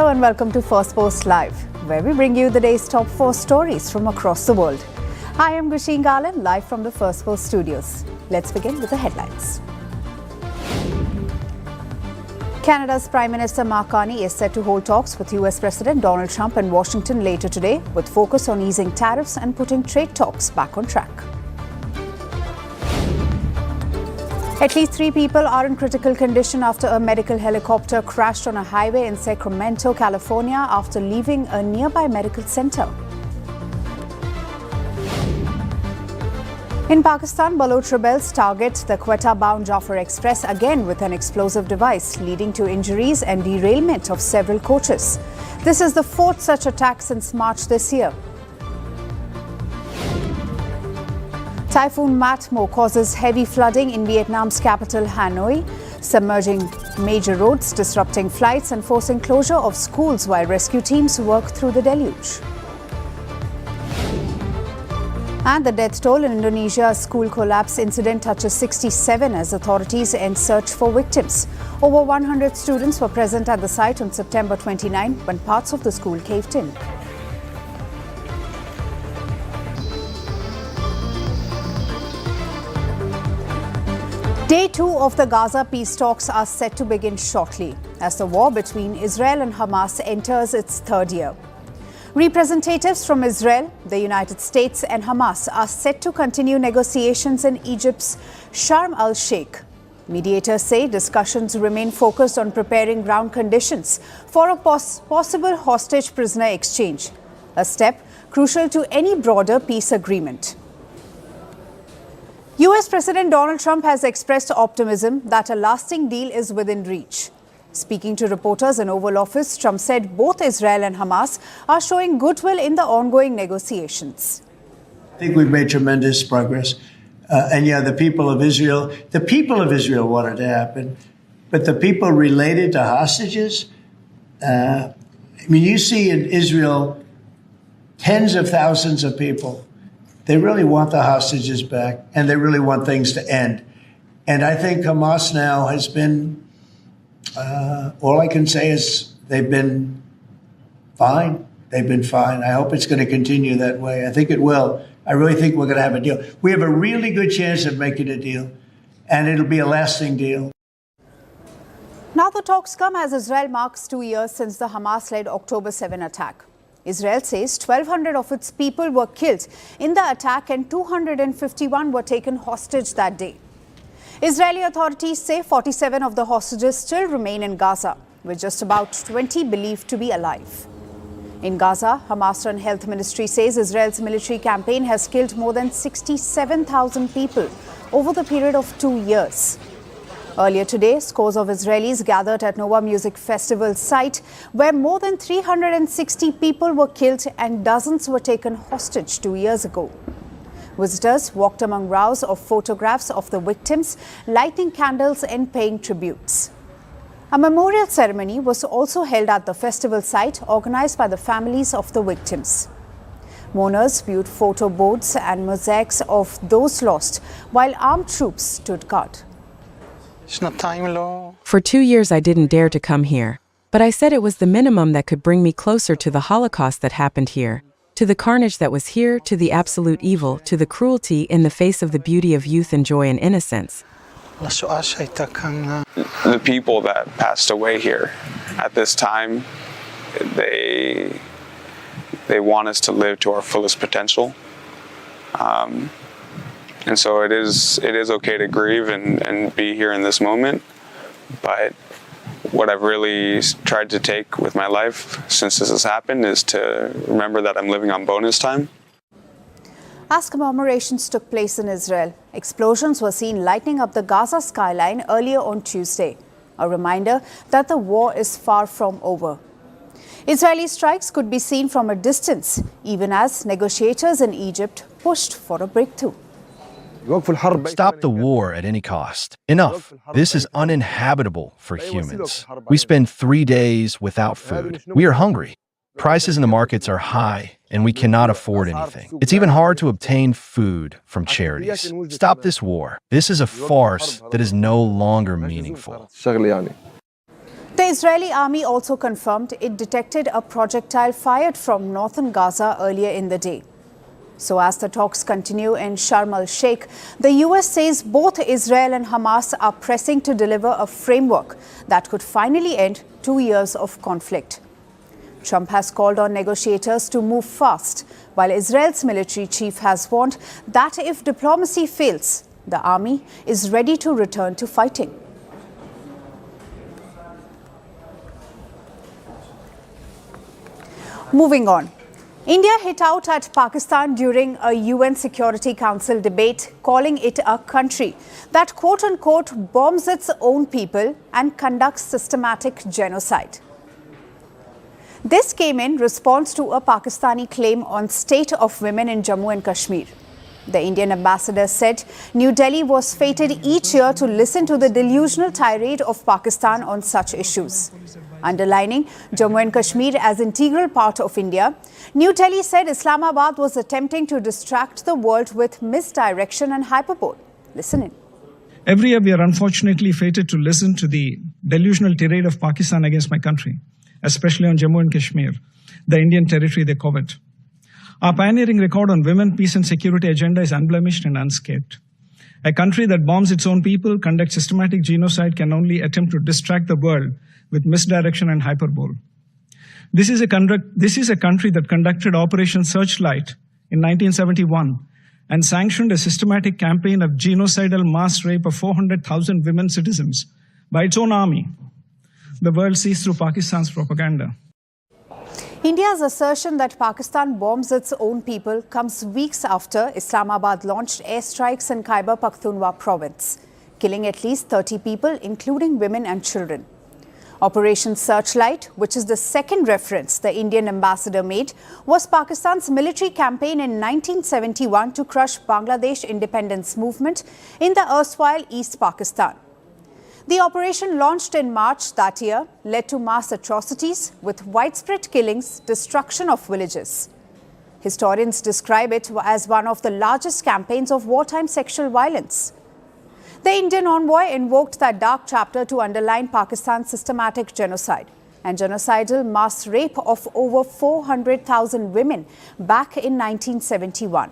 Hello and welcome to Firstpost Live, where we bring you the day's top 4 stories from across the world. I am Gusheen Garland, live from the Firstpost studios. Let's begin with the headlines. Canada's Prime Minister Mark Carney is set to hold talks with US President Donald Trump in Washington later today, with focus on easing tariffs and putting trade talks back on track. At least 3 people are in critical condition after a medical helicopter crashed on a highway in Sacramento, California, after leaving a nearby medical center. In Pakistan, Baloch rebels target the Quetta-bound Jaffa Express again with an explosive device, leading to injuries and derailment of several coaches. This is the 4th such attack since March this year. Typhoon Matmo causes heavy flooding in Vietnam's capital Hanoi, submerging major roads, disrupting flights and forcing closure of schools while rescue teams work through the deluge. And the death toll in Indonesia's school collapse incident touches 67 as authorities end search for victims. Over 100 students were present at the site on September 29 when parts of the school caved in. Day 2 of the Gaza peace talks are set to begin shortly as the war between Israel and Hamas enters its 3rd year. Representatives from Israel, the United States and Hamas are set to continue negotiations in Egypt's Sharm el-Sheikh. Mediators say discussions remain focused on preparing ground conditions for a possible hostage prisoner exchange, a step crucial to any broader peace agreement. US President Donald Trump has expressed optimism that a lasting deal is within reach. Speaking to reporters in Oval Office, Trump said both Israel and Hamas are showing goodwill in the ongoing negotiations. I think we've made tremendous progress. The people of Israel want it to happen. But the people related to hostages, you see in Israel tens of thousands of people. They really want the hostages back, and they really want things to end. And I think Hamas now has been, all I can say is they've been fine. They've been fine. I hope it's going to continue that way. I think it will. I really think we're going to have a deal. We have a really good chance of making a deal, and it'll be a lasting deal. Now the talks come as Israel marks 2 years since the Hamas-led October 7 attack. Israel says 1,200 of its people were killed in the attack and 251 were taken hostage that day. Israeli authorities say 47 of the hostages still remain in Gaza, with just about 20 believed to be alive. In Gaza, Hamas-run Health Ministry says Israel's military campaign has killed more than 67,000 people over the period of 2 years. Earlier today, scores of Israelis gathered at Nova Music Festival site where more than 360 people were killed and dozens were taken hostage 2 years ago. Visitors walked among rows of photographs of the victims, lighting candles and paying tributes. A memorial ceremony was also held at the festival site, organized by the families of the victims. Mourners viewed photo boards and mosaics of those lost, while armed troops stood guard. For 2 years, I didn't dare to come here, but I said it was the minimum that could bring me closer to the Holocaust that happened here, to the carnage that was here, to the absolute evil, to the cruelty in the face of the beauty of youth and joy and innocence. The people that passed away here at this time, they want us to live to our fullest potential. And so it is okay to grieve and be here in this moment. But what I've really tried to take with my life since this has happened is to remember that I'm living on bonus time. As commemorations took place in Israel, explosions were seen lighting up the Gaza skyline earlier on Tuesday, a reminder that the war is far from over. Israeli strikes could be seen from a distance, even as negotiators in Egypt pushed for a breakthrough. Stop the war at any cost. Enough. This is uninhabitable for humans. We spend 3 days without food. We are hungry. Prices in the markets are high, and we cannot afford anything. It's even hard to obtain food from charities. Stop this war. This is a farce that is no longer meaningful. The Israeli army also confirmed it detected a projectile fired from northern Gaza earlier in the day. So as the talks continue in Sharm el-Sheikh, the US says both Israel and Hamas are pressing to deliver a framework that could finally end 2 years of conflict. Trump has called on negotiators to move fast, while Israel's military chief has warned that if diplomacy fails, the army is ready to return to fighting. Moving on. India hit out at Pakistan during a UN Security Council debate, calling it a country that quote-unquote bombs its own people and conducts systematic genocide. This came in response to a Pakistani claim on state of women in Jammu and Kashmir. The Indian ambassador said New Delhi was fated each year to listen to the delusional tirade of Pakistan on such issues. Underlining Jammu and Kashmir as integral part of India, New Delhi said Islamabad was attempting to distract the world with misdirection and hyperbole. Listen in. Every year we are unfortunately fated to listen to the delusional tirade of Pakistan against my country, especially on Jammu and Kashmir, the Indian territory they covet. Our pioneering record on women, peace and security agenda is unblemished and unscathed. A country that bombs its own people, conducts systematic genocide, can only attempt to distract the world with misdirection and hyperbole. This is a country that conducted Operation Searchlight in 1971 and sanctioned a systematic campaign of genocidal mass rape of 400,000 women citizens by its own army. The world sees through Pakistan's propaganda. India's assertion that Pakistan bombs its own people comes weeks after Islamabad launched airstrikes in Khyber Pakhtunkhwa province, killing at least 30 people, including women and children. Operation Searchlight, which is the second reference the Indian ambassador made, was Pakistan's military campaign in 1971 to crush Bangladesh independence movement in the erstwhile East Pakistan. The operation, launched in March that year, led to mass atrocities with widespread killings, destruction of villages. Historians describe it as one of the largest campaigns of wartime sexual violence. The Indian envoy invoked that dark chapter to underline Pakistan's systematic genocide and genocidal mass rape of over 400,000 women back in 1971.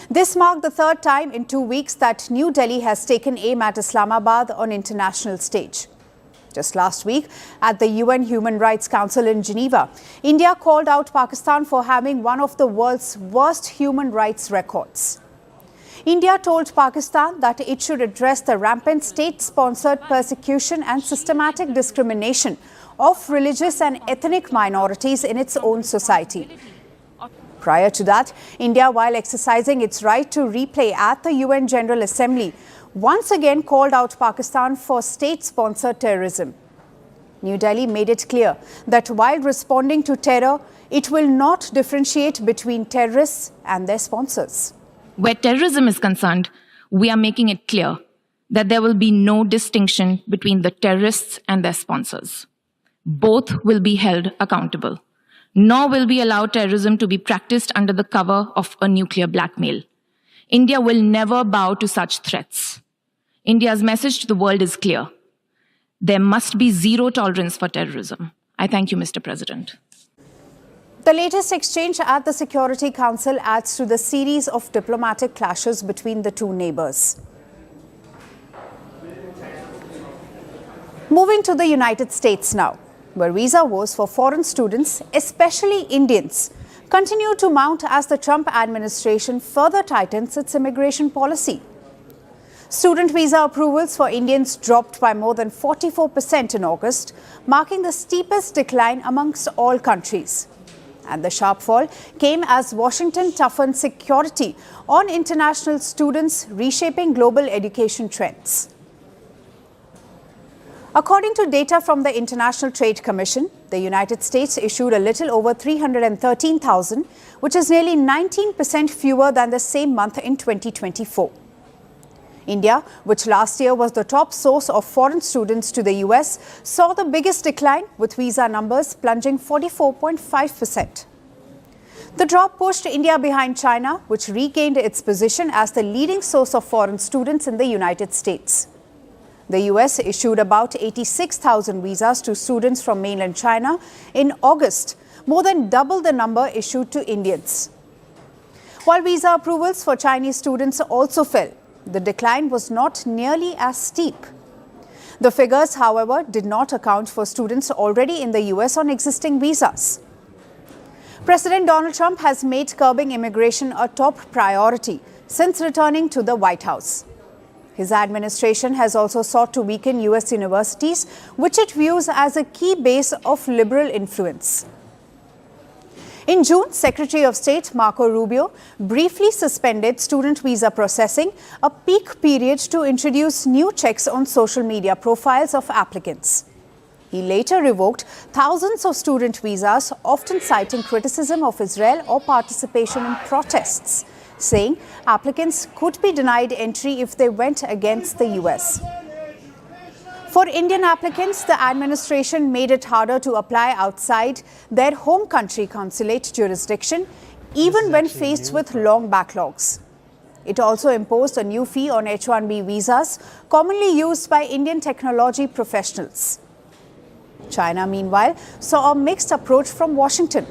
This marked the third time in 2 weeks that New Delhi has taken aim at Islamabad on international stage. Just last week, at the UN Human Rights Council in Geneva, India called out Pakistan for having one of the world's worst human rights records. India told Pakistan that it should address the rampant state-sponsored persecution and systematic discrimination of religious and ethnic minorities in its own society. Prior to that, India, while exercising its right to replay at the UN General Assembly, once again called out Pakistan for state-sponsored terrorism. New Delhi made it clear that while responding to terror, it will not differentiate between terrorists and their sponsors. Where terrorism is concerned, we are making it clear that there will be no distinction between the terrorists and their sponsors. Both will be held accountable. Nor will we allow terrorism to be practiced under the cover of a nuclear blackmail. India will never bow to such threats. India's message to the world is clear. There must be zero tolerance for terrorism. I thank you, Mr. President. The latest exchange at the Security Council adds to the series of diplomatic clashes between the two neighbors. Moving to the United States now, where visa wars for foreign students, especially Indians, continue to mount as the Trump administration further tightens its immigration policy. Student visa approvals for Indians dropped by more than 44% in August, marking the steepest decline amongst all countries. And the sharp fall came as Washington toughened security on international students, reshaping global education trends. According to data from the International Trade Commission, the United States issued a little over 313,000, which is nearly 19% fewer than the same month in 2024. India, which last year was the top source of foreign students to the US, saw the biggest decline, with visa numbers plunging 44.5%. The drop pushed India behind China, which regained its position as the leading source of foreign students in the United States. The US issued about 86,000 visas to students from mainland China in August, more than double the number issued to Indians. While visa approvals for Chinese students also fell, the decline was not nearly as steep. The figures, however, did not account for students already in the US on existing visas. President Donald Trump has made curbing immigration a top priority since returning to the White House. His administration has also sought to weaken US universities, which it views as a key base of liberal influence. In June, Secretary of State Marco Rubio briefly suspended student visa processing, a peak period to introduce new checks on social media profiles of applicants. He later revoked thousands of student visas, often citing criticism of Israel or participation in protests, saying applicants could be denied entry if they went against the US. For Indian applicants, the administration made it harder to apply outside their home country consulate jurisdiction, even when faced with long backlogs. It also imposed a new fee on H-1B visas, commonly used by Indian technology professionals. China, meanwhile, saw a mixed approach from Washington.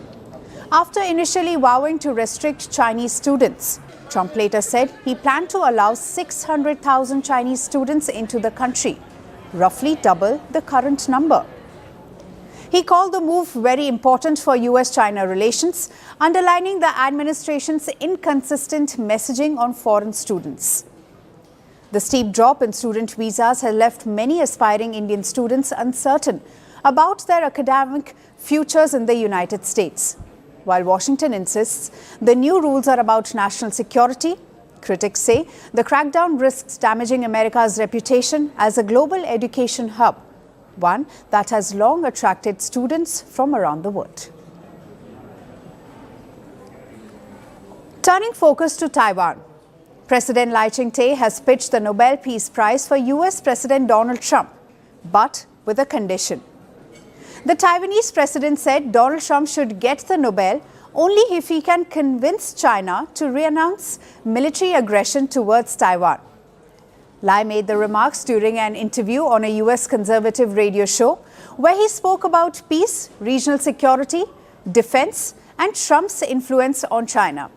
After initially vowing to restrict Chinese students, Trump later said he planned to allow 600,000 Chinese students into the country, roughly double the current number. He called the move very important for US-China relations, underlining the administration's inconsistent messaging on foreign students. The steep drop in student visas has left many aspiring Indian students uncertain about their academic futures in the United States. While Washington insists the new rules are about national security, critics say the crackdown risks damaging America's reputation as a global education hub, one that has long attracted students from around the world. Turning focus to Taiwan, President Lai Ching-te has pitched the Nobel Peace Prize for US President Donald Trump, but with a condition. The Taiwanese president said Donald Trump should get the Nobel only if he can convince China to renounce military aggression towards Taiwan. Lai made the remarks during an interview on a US conservative radio show where he spoke about peace, regional security, defense, and Trump's influence on China.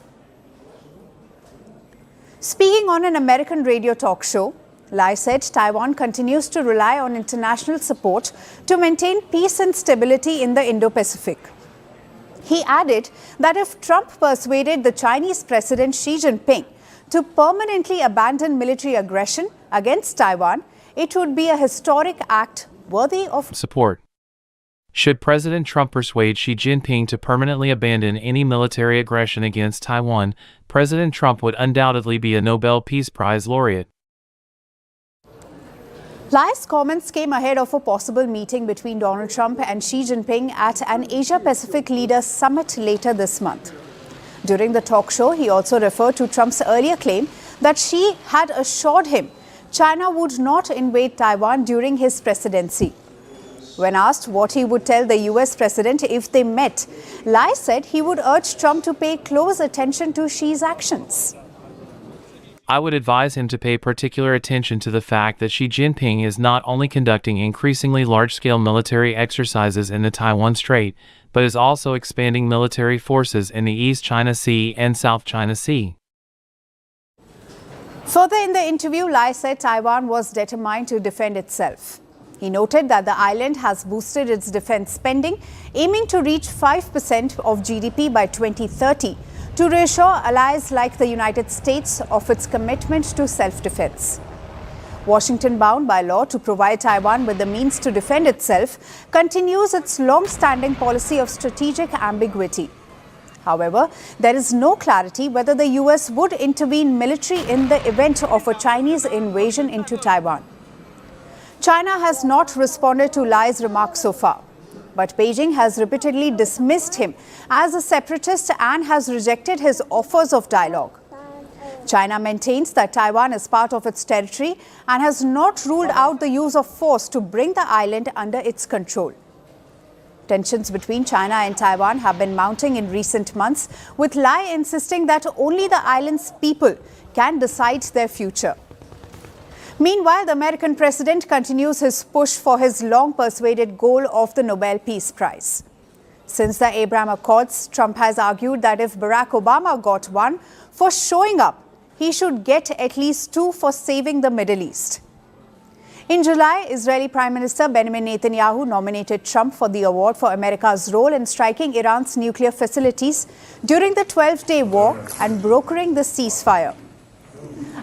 Speaking on an American radio talk show, Lai said Taiwan continues to rely on international support to maintain peace and stability in the Indo-Pacific. He added that if Trump persuaded the Chinese President Xi Jinping to permanently abandon military aggression against Taiwan, it would be a historic act worthy of support. Should President Trump persuade Xi Jinping to permanently abandon any military aggression against Taiwan, President Trump would undoubtedly be a Nobel Peace Prize laureate. Lai's comments came ahead of a possible meeting between Donald Trump and Xi Jinping at an Asia-Pacific Leaders Summit later this month. During the talk show, he also referred to Trump's earlier claim that Xi had assured him China would not invade Taiwan during his presidency. When asked what he would tell the US president if they met, Lai said he would urge Trump to pay close attention to Xi's actions. I would advise him to pay particular attention to the fact that Xi Jinping is not only conducting increasingly large-scale military exercises in the Taiwan Strait, but is also expanding military forces in the East China Sea and South China Sea. Further in the interview, Lai said Taiwan was determined to defend itself. He noted that the island has boosted its defense spending, aiming to reach 5% of GDP by 2030, to reassure allies like the United States of its commitment to self-defense. Washington, bound by law to provide Taiwan with the means to defend itself, continues its long-standing policy of strategic ambiguity. However, there is no clarity whether the US would intervene militarily in the event of a Chinese invasion into Taiwan. China has not responded to Lai's remarks so far, but Beijing has repeatedly dismissed him as a separatist and has rejected his offers of dialogue. China maintains that Taiwan is part of its territory and has not ruled out the use of force to bring the island under its control. Tensions between China and Taiwan have been mounting in recent months, with Lai insisting that only the island's people can decide their future. Meanwhile, the American president continues his push for his long-persuaded goal of the Nobel Peace Prize. Since the Abraham Accords, Trump has argued that if Barack Obama got one for showing up, he should get at least two for saving the Middle East. In July, Israeli Prime Minister Benjamin Netanyahu nominated Trump for the award for America's role in striking Iran's nuclear facilities during the 12-day war and brokering the ceasefire.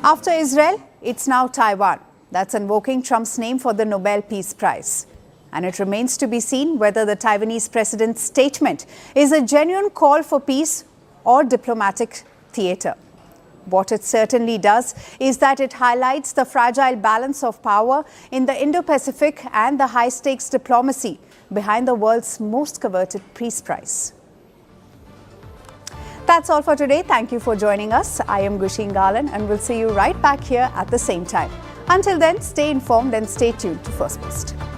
After Israel, it's now Taiwan that's invoking Trump's name for the Nobel Peace Prize. And it remains to be seen whether the Taiwanese president's statement is a genuine call for peace or diplomatic theater. What it certainly does is that it highlights the fragile balance of power in the Indo-Pacific and the high-stakes diplomacy behind the world's most coveted peace prize. That's all for today. Thank you for joining us. I am Gushin Galan and we'll see you right back here at the same time. Until then, stay informed and stay tuned to Firstpost.